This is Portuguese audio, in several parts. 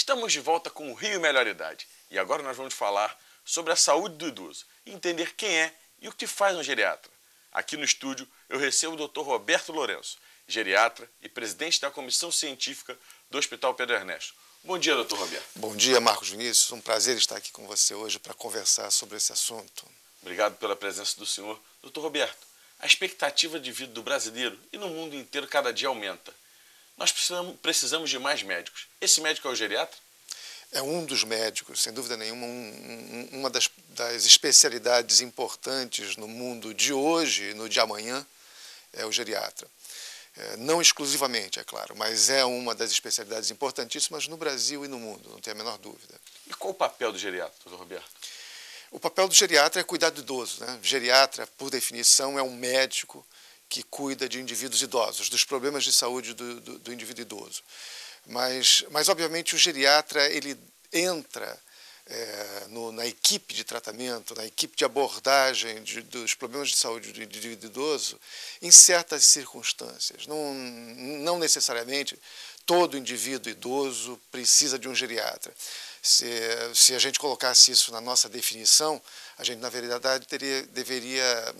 Estamos de volta com o Rio Melhor Idade e agora nós vamos falar sobre a saúde do idoso e entender quem é e o que faz um geriatra. Aqui no estúdio eu recebo o Dr. Roberto Lourenço, geriatra e presidente da comissão científica do Hospital Pedro Ernesto. Bom dia, Dr. Roberto. Bom dia, Marcos Vinícius. Um prazer estar aqui com você hoje para conversar sobre esse assunto. Obrigado pela presença do senhor. Dr. Roberto, a expectativa de vida do brasileiro e no mundo inteiro cada dia aumenta. Nós precisamos de mais médicos. Esse médico é o geriatra? É um dos médicos, sem dúvida nenhuma, uma das especialidades importantes no mundo de hoje e no de amanhã é o geriatra. Não exclusivamente, é claro, mas é uma das especialidades importantíssimas no Brasil e no mundo, não tenho a menor dúvida. E qual o papel do geriatra, Dr. Roberto? O papel do geriatra é cuidar do idoso, né? Geriatra, por definição, é um médico que cuida de indivíduos idosos, dos problemas de saúde do indivíduo idoso. Mas, obviamente, o geriatra ele entra na equipe de tratamento, na equipe de abordagem dos problemas de saúde do indivíduo idoso em certas circunstâncias. Não necessariamente todo indivíduo idoso precisa de um geriatra. Se a gente colocasse isso na nossa definição, a gente, na verdade, deveria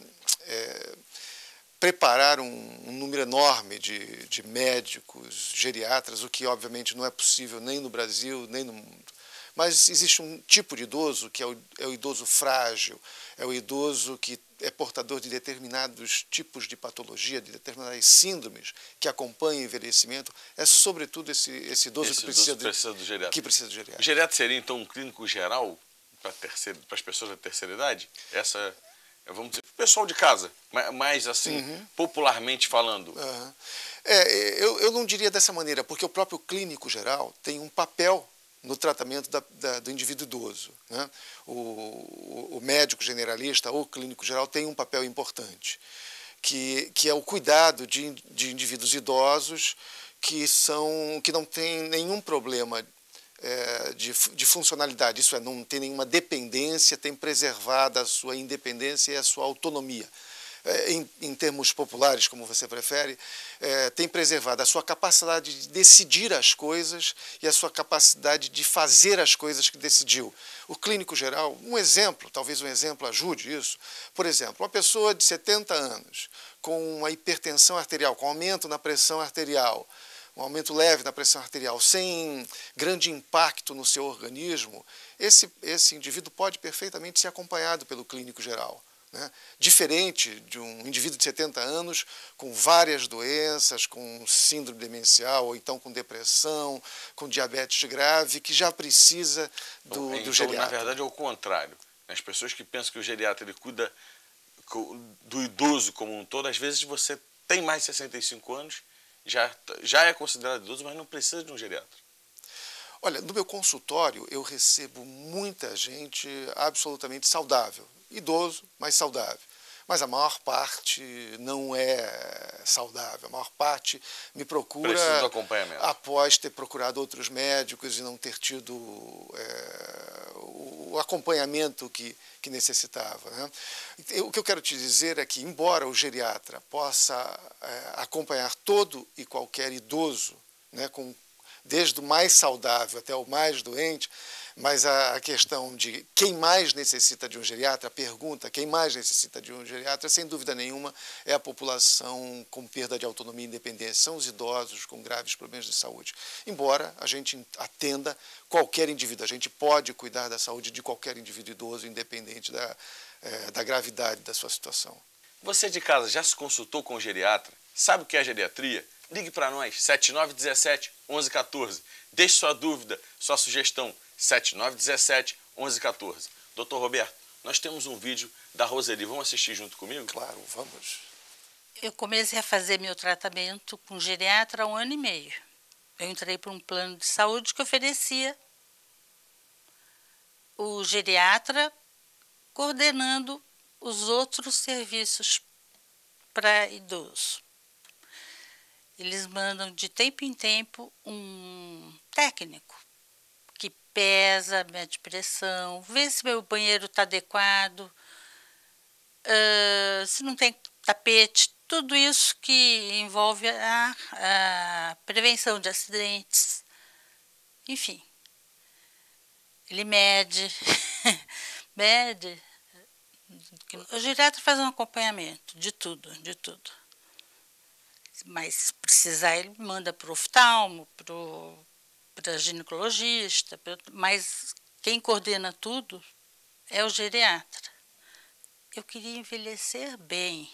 preparar um número enorme de médicos, geriatras, o que obviamente não é possível nem no Brasil, nem no mundo. Mas existe um tipo de idoso que é o idoso frágil, é o idoso que é portador de determinados tipos de patologia, de determinadas síndromes que acompanham o envelhecimento. É sobretudo esse idoso que precisa do geriatra. O geriatra seria então um clínico geral para as pessoas da terceira idade? Vamos dizer, o pessoal de casa, mais assim, popularmente falando. Eu não diria dessa maneira, porque o próprio clínico geral tem um papel no tratamento do indivíduo idoso, né? O médico generalista ou clínico geral tem um papel importante, que é o cuidado de indivíduos idosos que não têm nenhum problema de funcionalidade, isso é, não tem nenhuma dependência, tem preservado a sua independência e a sua autonomia. Em termos populares, como você prefere, tem preservado a sua capacidade de decidir as coisas e a sua capacidade de fazer as coisas que decidiu. O clínico geral, talvez um exemplo ajude isso. Por exemplo, uma pessoa de 70 anos com uma hipertensão arterial, com aumento na pressão arterial, um aumento leve na pressão arterial, sem grande impacto no seu organismo, esse indivíduo pode perfeitamente ser acompanhado pelo clínico geral, né? Diferente de um indivíduo de 70 anos com várias doenças, com síndrome demencial, ou então com depressão, com diabetes grave, que já precisa do geriatra. Na verdade, é o contrário. As pessoas que pensam que o geriatra ele cuida do idoso como um todo, às vezes você tem mais de 65 anos, já é considerado idoso, mas não precisa de um geriatra. Olha, no meu consultório eu recebo muita gente absolutamente saudável, idoso, mas saudável. Mas a maior parte não é saudável, a maior parte me procura precisa do acompanhamento. Após ter procurado outros médicos e não ter tido o acompanhamento que necessitava, né? O que eu quero te dizer é que, embora o geriatra possa acompanhar todo e qualquer idoso, né, desde o mais saudável até o mais doente, mas a questão de quem mais necessita de um geriatra, a pergunta quem mais necessita de um geriatra, sem dúvida nenhuma, é a população com perda de autonomia e independência, são os idosos com graves problemas de saúde. Embora a gente atenda qualquer indivíduo, a gente pode cuidar da saúde de qualquer indivíduo idoso, independente da gravidade da sua situação. Você de casa já se consultou com o geriatra? Sabe o que é geriatria? Ligue para nós, 7917-1114. Deixe sua dúvida, sua sugestão, 7917-1114. Dr. Roberto, nós temos um vídeo da Roseli. Vamos assistir junto comigo? Claro, vamos. Eu comecei a fazer meu tratamento com geriatra há 1 ano e meio. Eu entrei para um plano de saúde que oferecia o geriatra coordenando os outros serviços para idoso. Eles mandam de tempo em tempo um técnico que pesa, mede pressão, vê se meu banheiro está adequado, se não tem tapete, tudo isso que envolve a prevenção de acidentes, enfim, Ele mede, mede. O geriatra faz um acompanhamento de tudo, de tudo. Mas se precisar, ele manda para o oftalmo, para ginecologista, mas quem coordena tudo é o geriatra. Eu queria envelhecer bem,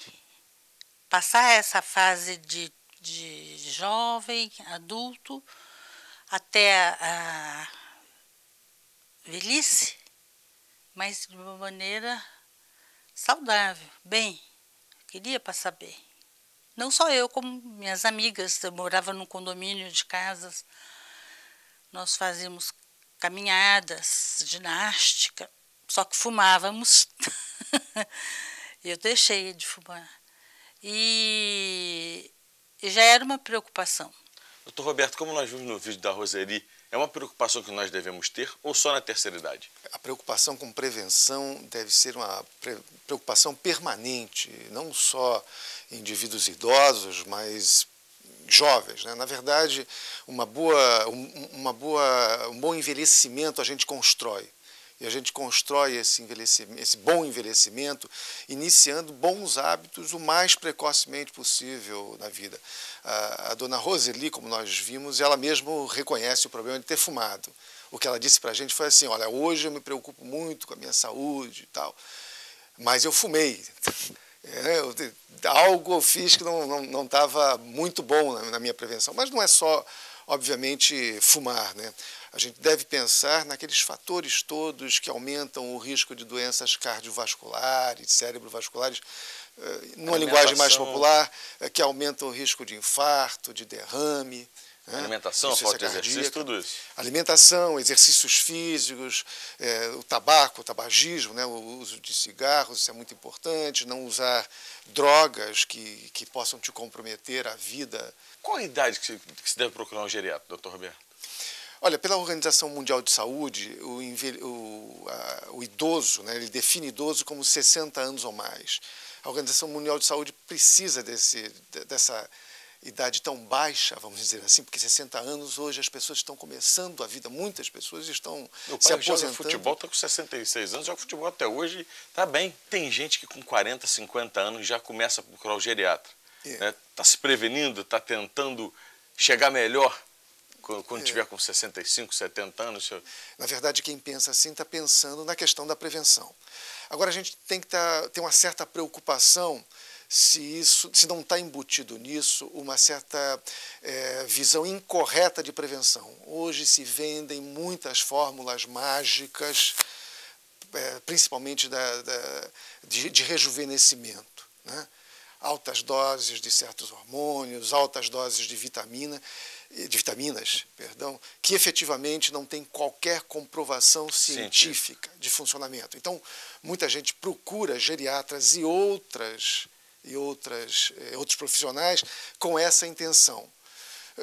passar essa fase de jovem, adulto, até a velhice, mas de uma maneira saudável, bem. Queria passar bem. Não só eu, como minhas amigas. Eu morava num condomínio de casas. Nós fazíamos caminhadas, ginástica, só que fumávamos. Eu deixei de fumar. E já era uma preocupação. Doutor Roberto, como nós vimos no vídeo da Roseli, é uma preocupação que nós devemos ter ou só na terceira idade? A preocupação com prevenção deve ser uma preocupação permanente, não só em indivíduos idosos, mas jovens, né? Na verdade, um bom envelhecimento a gente constrói. E a gente constrói esse bom envelhecimento iniciando bons hábitos o mais precocemente possível na vida. A dona Roseli, como nós vimos, ela mesma reconhece o problema de ter fumado. O que ela disse para a gente foi assim: olha, hoje eu me preocupo muito com a minha saúde e tal, mas eu fumei. Algo eu fiz que não estava muito bom na minha prevenção. Mas não é só, obviamente, fumar, né? A gente deve pensar naqueles fatores todos que aumentam o risco de doenças cardiovasculares, cerebrovasculares, numa linguagem mais popular, que aumentam o risco de infarto, de derrame. Alimentação, falta de exercício, tudo isso. Alimentação, exercícios físicos, o tabaco, o tabagismo, né, o uso de cigarros, isso é muito importante, não usar drogas que possam te comprometer a vida. Qual a idade que se deve procurar um geriatra, doutor Roberto? Olha, pela Organização Mundial de Saúde, o idoso, né, ele define idoso como 60 anos ou mais. A Organização Mundial de Saúde precisa dessa idade tão baixa, vamos dizer assim, porque 60 anos hoje as pessoas estão começando a vida, muitas pessoas estão se aposentando. Joga futebol, está com 66 anos, joga futebol até hoje, está bem. Tem gente que com 40, 50 anos já começa a procurar o geriatra. Está se prevenindo, está tentando chegar melhor quando tiver com 65, 70 anos. Na verdade, quem pensa assim está pensando na questão da prevenção. Agora, a gente tem que ter uma certa preocupação se não está embutido nisso uma certa visão incorreta de prevenção. Hoje se vendem muitas fórmulas mágicas, principalmente de rejuvenescimento, né? Altas doses de certos hormônios, altas doses de vitaminas, que efetivamente não tem qualquer comprovação científica de funcionamento. Então, muita gente procura geriatras e outros profissionais com essa intenção.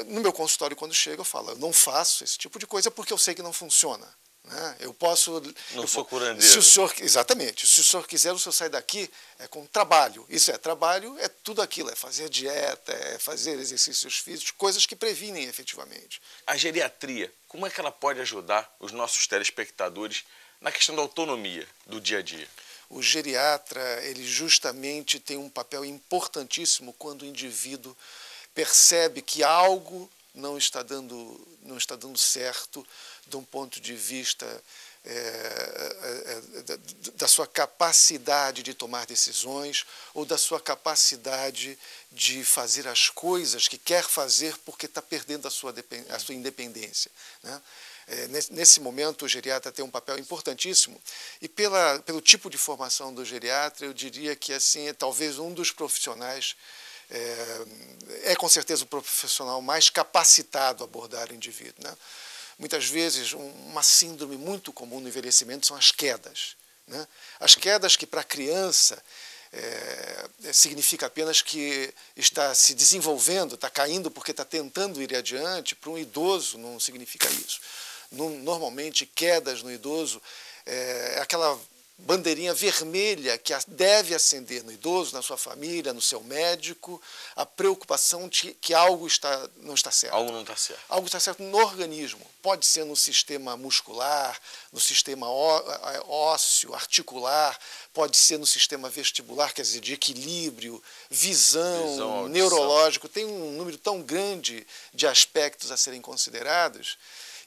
No meu consultório, quando chego, eu falo: eu não faço esse tipo de coisa porque eu sei que não funciona. Né? Eu posso... Não sou curandeiro. Exatamente. Se o senhor quiser, o senhor sai daqui com trabalho. Trabalho é tudo aquilo, é fazer dieta, é fazer exercícios físicos, coisas que previnem efetivamente. A geriatria, como é que ela pode ajudar os nossos telespectadores na questão da autonomia do dia a dia? O geriatra, ele justamente tem um papel importantíssimo quando o indivíduo percebe que algo não está dando certo de um ponto de vista da sua capacidade de tomar decisões ou da sua capacidade de fazer as coisas que quer fazer porque está perdendo a sua independência, né? Nesse momento, o geriatra tem um papel importantíssimo e pelo tipo de formação do geriatra, eu diria que assim, é talvez um dos profissionais, com certeza o profissional mais capacitado a abordar o indivíduo, né? Muitas vezes, uma síndrome muito comum no envelhecimento são as quedas, né? As quedas que para a criança significa apenas que está se desenvolvendo, está caindo porque está tentando ir adiante. Para um idoso não significa isso. Normalmente, quedas no idoso é aquela bandeirinha vermelha que deve acender no idoso, na sua família, no seu médico, a preocupação de que algo não está certo. Algo não está certo. Algo está certo no organismo. Pode ser no sistema muscular, no sistema ósseo, articular, pode ser no sistema vestibular, quer dizer, de equilíbrio, visão neurológico. Tem um número tão grande de aspectos a serem considerados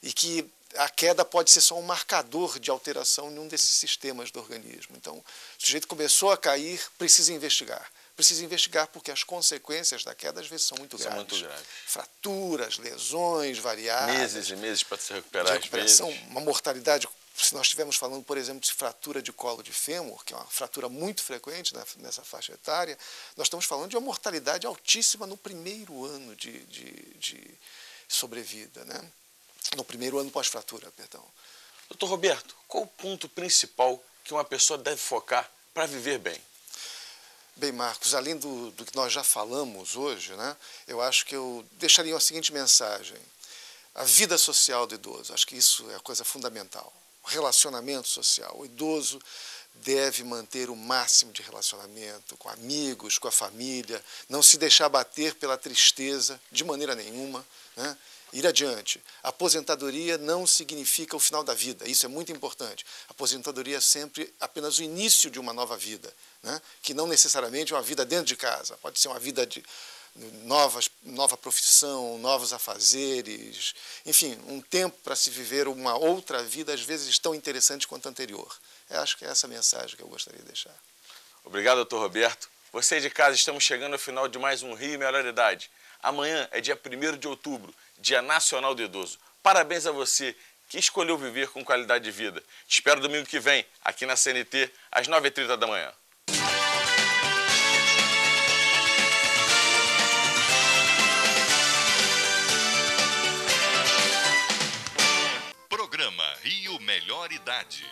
e que a queda pode ser só um marcador de alteração em um desses sistemas do organismo. Então, o sujeito começou a cair, precisa investigar. Precisa investigar porque as consequências da queda às vezes são muito graves. Muito graves. Fraturas, lesões variadas. Meses e meses para se recuperar. Recuperação, uma mortalidade. Se nós estivermos falando, por exemplo, de fratura de colo de fêmur, que é uma fratura muito frequente nessa faixa etária, nós estamos falando de uma mortalidade altíssima no primeiro ano de sobrevida, né? No primeiro ano pós-fratura, perdão. Doutor Roberto, qual o ponto principal que uma pessoa deve focar para viver bem? Bem, Marcos, além do que nós já falamos hoje, né, eu acho que eu deixaria a seguinte mensagem. A vida social do idoso, acho que isso é a coisa fundamental. O relacionamento social. O idoso deve manter o máximo de relacionamento com amigos, com a família, não se deixar abater pela tristeza de maneira nenhuma, né? Ir adiante. A aposentadoria não significa o final da vida, isso é muito importante. A aposentadoria é sempre apenas o início de uma nova vida, né? Que não necessariamente é uma vida dentro de casa, pode ser uma vida de nova profissão, novos afazeres, enfim, um tempo para se viver uma outra vida, às vezes tão interessante quanto a anterior. Eu acho que é essa a mensagem que eu gostaria de deixar. Obrigado, doutor Roberto. Você de casa, estamos chegando ao final de mais um Rio Melhor Idade. Amanhã é dia 1º de outubro, Dia Nacional do Idoso. Parabéns a você que escolheu viver com qualidade de vida. Te espero domingo que vem, aqui na CNT, às 9h30 da manhã. Programa Rio Melhor Idade.